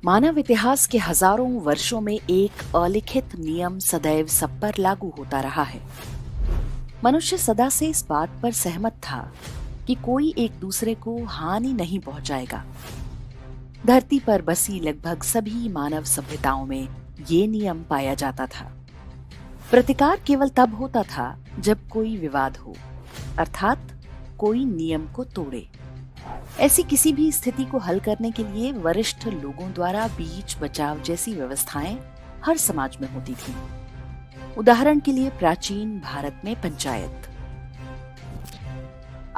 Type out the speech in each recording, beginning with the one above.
मानव इतिहास के हजारों वर्षों में एक अलिखित नियम सदैव सब पर लागू होता रहा है। मनुष्य सदा से इस बात पर सहमत था कि कोई एक दूसरे को हानि नहीं पहुंचाएगा। धरती पर बसी लगभग सभी मानव सभ्यताओं में ये नियम पाया जाता था। प्रतिकार केवल तब होता था जब कोई विवाद हो, अर्थात कोई नियम को तोड़े। ऐसी किसी भी स्थिति को हल करने के लिए वरिष्ठ लोगों द्वारा बीच बचाव जैसी व्यवस्थाएं हर समाज में होती थी। उदाहरण के लिए प्राचीन भारत में पंचायत।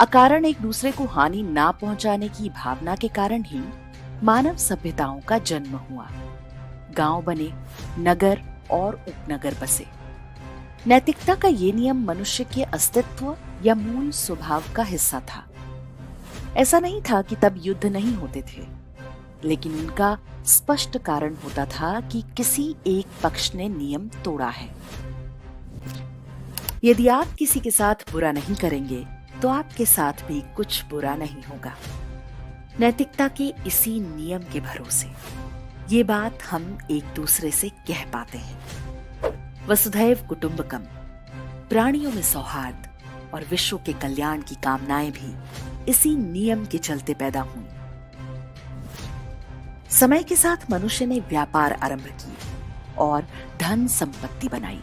अकारण एक दूसरे को हानि ना पहुंचाने की भावना के कारण ही मानव सभ्यताओं का जन्म हुआ। गांव बने, नगर और उपनगर बसे। नैतिकता का ये नियम मनुष्य के अस्तित्व या मूल स्वभाव का हिस्सा था। ऐसा नहीं था कि तब युद्ध नहीं होते थे, लेकिन उनका स्पष्ट कारण होता था कि किसी एक पक्ष ने नियम तोड़ा है। यदि आप किसी के साथ बुरा नहीं करेंगे तो आपके साथ भी कुछ बुरा नहीं होगा। नैतिकता के इसी नियम के भरोसे ये बात हम एक दूसरे से कह पाते हैं। वसुधैव कुटुंबकम, प्राणियों में सौहार्द और विश्व के कल्याण की कामनाएं भी इसी नियम के चलते पैदा हुई। समय के साथ मनुष्य ने व्यापार आरंभ किए और धन संपत्ति बनाई।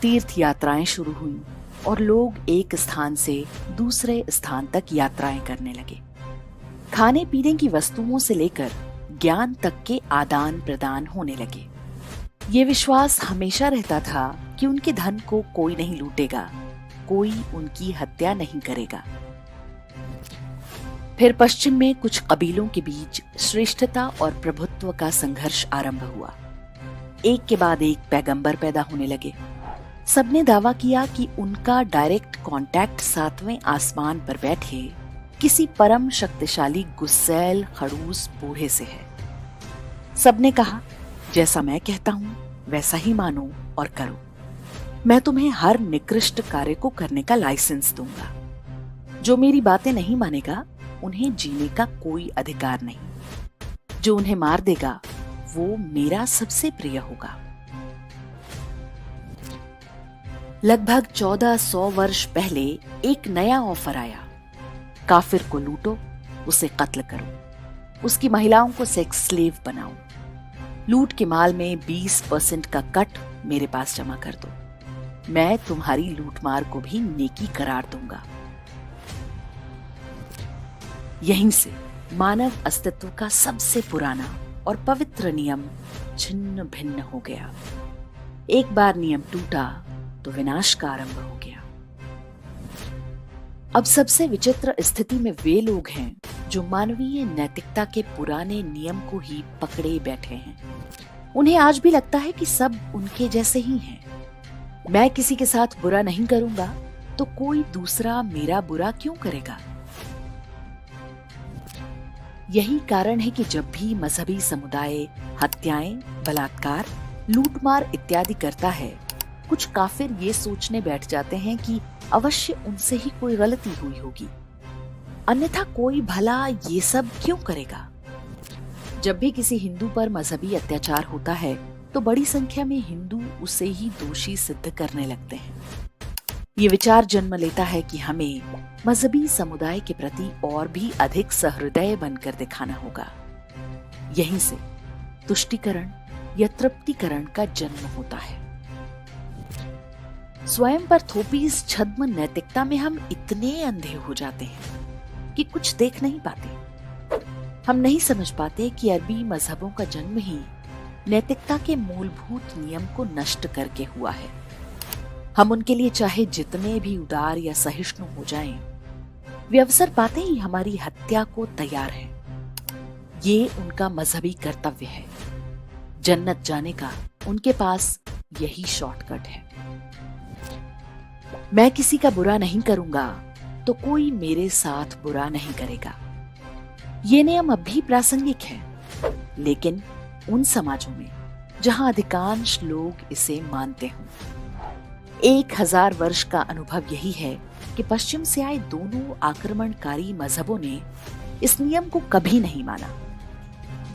तीर्थ यात्राएं शुरू हुई और लोग एक स्थान से दूसरे स्थान तक यात्राएं करने लगे। खाने पीने की वस्तुओं से लेकर ज्ञान तक के आदान प्रदान होने लगे। ये विश्वास हमेशा रहता था कि उनके धन को कोई नहीं लूटेगा, कोई उनकी हत्या नहीं करेगा। फिर पश्चिम में कुछ कबीलों के बीच श्रेष्ठता और प्रभुत्व का संघर्ष आरंभ हुआ। एक के बाद एक पैगंबर पैदा होने लगे। सबने दावा किया कि उनका डायरेक्ट कांटेक्ट सातवें आसमान पर बैठे किसी परम शक्तिशाली गुस्सैल खड़ूस बूढ़े से है। सबने कहा, जैसा मैं कहता हूं वैसा ही मानो और करो। मैं तुम्हें हर निकृष्ट कार्य को करने का लाइसेंस दूंगा। जो मेरी बातें नहीं मानेगा उन्हें जीने का कोई अधिकार नहीं। जो उन्हें मार देगा वो मेरा सबसे प्रिय होगा। लगभग 1400 वर्ष पहले एक नया ऑफर आया। काफिर को लूटो, उसे कत्ल करो, उसकी महिलाओं को सेक्स स्लेव बनाओ। लूट के माल में 20% का कट मेरे पास जमा कर दो। मैं तुम्हारी लूटमार को भी नेकी करार दूंगा। यहीं से मानव अस्तित्व का सबसे पुराना और पवित्र नियम छिन्न भिन्न हो गया। एक बार नियम टूटा तो विनाश का आरंभ हो गया। अब सबसे विचित्र स्थिति में वे लोग हैं जो मानवीय नैतिकता के पुराने नियम को ही पकड़े बैठे हैं। उन्हें आज भी लगता है कि सब उनके जैसे ही हैं। मैं किसी के साथ बुरा नहीं करूंगा तो कोई दूसरा मेरा बुरा क्यों करेगा? यही कारण है कि जब भी मजहबी समुदाय हत्याएं, बलात्कार, लूटमार इत्यादि करता है, कुछ काफिर ये सोचने बैठ जाते हैं कि अवश्य उनसे ही कोई गलती हुई होगी, अन्यथा कोई भला ये सब क्यों करेगा? जब भी किसी हिंदू पर मजहबी अत्याचार होता है तो बड़ी संख्या में हिंदू उसे ही दोषी सिद्ध करने लगते हैं। ये विचार जन्म लेता है कि हमें मजहबी समुदाय के प्रति और भी अधिक सहृदय बनकर दिखाना होगा। यहीं से तुष्टीकरण या तृप्तिकरण का जन्म होता है। स्वयं पर थोपी इस छद्म नैतिकता में हम इतने अंधे हो जाते हैं कि कुछ देख नहीं पाते। हम नहीं समझ पाते कि अरबी मजहबों का जन्म ही नैतिकता के मूलभूत नियम को नष्ट करके हुआ है। हम उनके लिए चाहे जितने भी उदार या सहिष्णु हो जाएं, वे अवसर पाते ही हमारी हत्या को तैयार हैं। ये उनका मजहबी कर्तव्य है। जन्नत जाने का उनके पास यही शॉर्टकट है। मैं किसी का बुरा नहीं करूंगा तो कोई मेरे साथ बुरा नहीं करेगा। ये नियम अब भी प्रासंगिक है, लेकिन उन समाजों में जहां अधिकांश लोग इसे मानते हों। 1000 वर्ष का अनुभव यही है कि पश्चिम से आए दोनों आक्रमणकारी मजहबों ने इस नियम को कभी नहीं माना।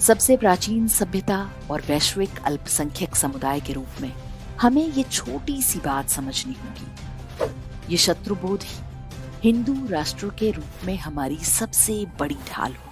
सबसे प्राचीन सभ्यता और वैश्विक अल्पसंख्यक समुदाय के रूप में हमें ये छोटी सी बात समझनी होगी। ये शत्रुबोध ही हिंदू राष्ट्र के रूप में हमारी सबसे बड़ी ढाल हो।